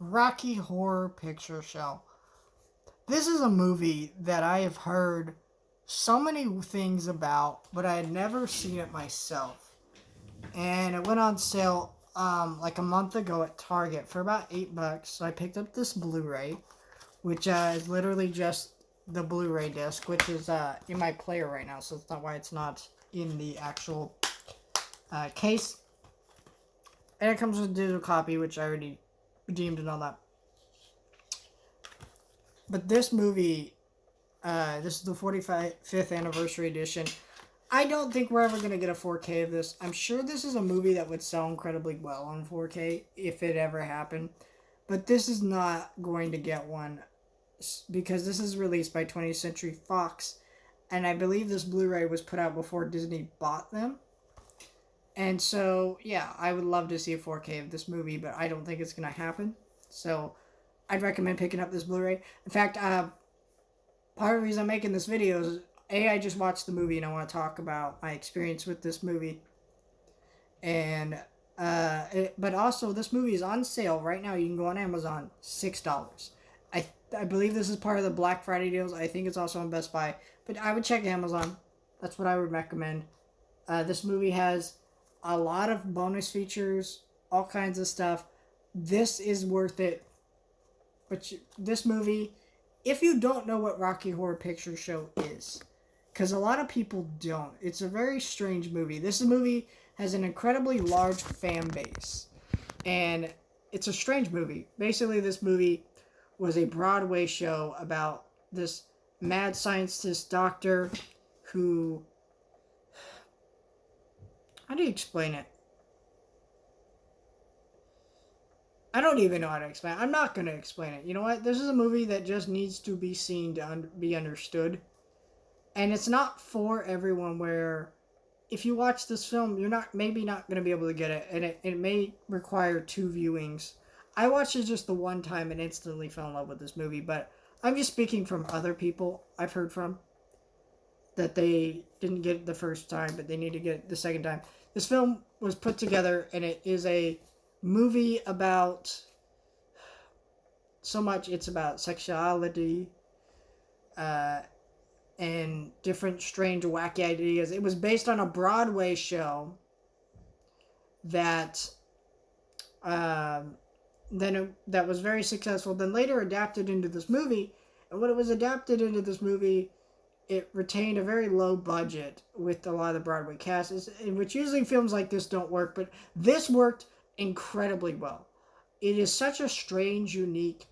Rocky Horror Picture Show. This is a movie that I have heard so many things about, but I had never seen it myself. And it went on sale like a month ago at Target for about $8. So I picked up this Blu-ray, which is literally just the Blu-ray disc, which is in my player right now. So it's not why it's not in the actual case. And it comes with a digital copy, which I already redeemed and all that. But this movie, this is the 45th anniversary edition. I don't think we're ever going to get a 4K of this. I'm sure this is a movie that would sell incredibly well on 4K if it ever happened. But this is not going to get one because this is released by 20th Century Fox. And I believe this Blu-ray was put out before Disney bought them. And so, yeah, I would love to see a 4K of this movie, but I don't think it's going to happen. So I'd recommend picking up this Blu-ray. In fact, part of the reason I'm making this video is, I just watched the movie and I want to talk about my experience with this movie. And, but also, this movie is on sale right now. You can go on Amazon, $6. I believe this is part of the Black Friday deals. I think it's also on Best Buy. But I would check Amazon. That's what I would recommend. This movie has a lot of bonus features, all kinds of stuff. This is worth it. But this movie, if you don't know what Rocky Horror Picture Show is, because a lot of people don't, it's a very strange movie. This movie has an incredibly large fan base, and it's a strange movie. Basically, this movie was a Broadway show about this mad scientist doctor who... How do you explain it? I don't even know how to explain it. I'm not going to explain it. You know what? This is a movie that just needs to be seen to be understood. And it's not for everyone, where if you watch this film, you're maybe not going to be able to get it. And it may require 2 viewings. I watched it just the one time and instantly fell in love with this movie. But I'm just speaking from other people I've heard from, that they didn't get it the first time, but they need to get it the second time. This film was put together, and it is a movie about so much. It's about sexuality and different strange, wacky ideas. It was based on a Broadway show that that was very successful, then later adapted into this movie. And when it was adapted into this movie, it retained a very low budget with a lot of the Broadway cast, which usually films like this don't work, but this worked incredibly well. It is such a strange, unique,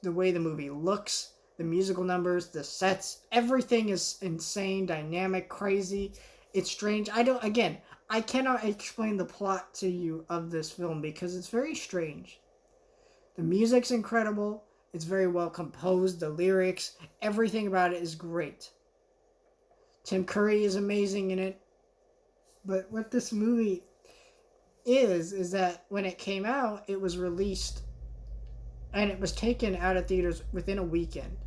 the way the movie looks, the musical numbers, the sets, everything is insane, dynamic, crazy. It's strange. I cannot explain the plot to you of this film because it's very strange. The music's incredible. It's very well composed. The lyrics, everything about it is great. Tim Curry is amazing in it. But what this movie is that when it came out, it was released and it was taken out of theaters within a weekend.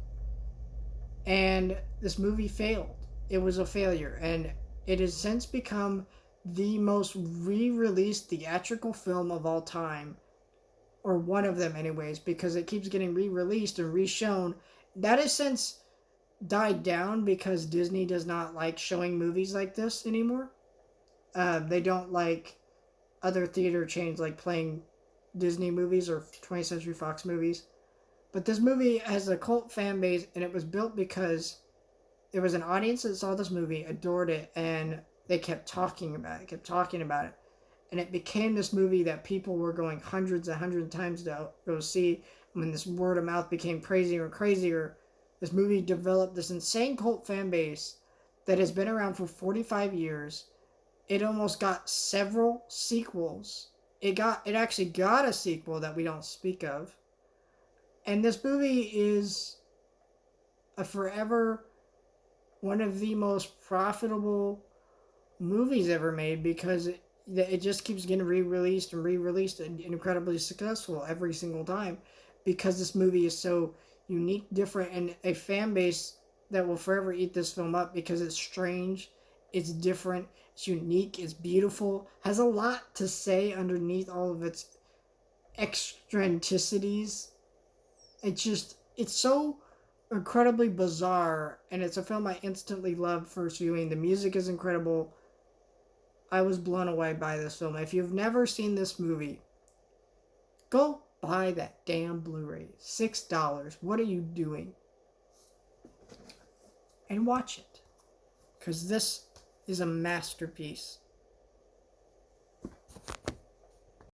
And this movie failed. It was a failure. And it has since become the most re-released theatrical film of all time. Or one of them anyways, because it keeps getting re-released and re-shown. That has since died down because Disney does not like showing movies like this anymore. They don't like other theater chains like playing Disney movies or 20th Century Fox movies. But this movie has a cult fan base, and it was built because there was an audience that saw this movie, adored it, and they kept talking about it, And it became this movie that people were going hundreds of times to go see. And when this word of mouth became crazier and crazier, this movie developed this insane cult fan base that has been around for 45 years. It almost got several sequels. It actually got a sequel that we don't speak of. And this movie is a forever one of the most profitable movies ever made because it just keeps getting re-released and incredibly successful every single time because this movie is so unique, different, and a fan base that will forever eat this film up because it's strange, it's different, it's unique, it's beautiful, has a lot to say underneath all of its eccentricities. It's so incredibly bizarre, and it's a film I instantly loved first viewing. The music is incredible. I was blown away by this film. If you've never seen this movie, go buy that damn Blu-ray. $6. What are you doing? And watch it. Because this is a masterpiece.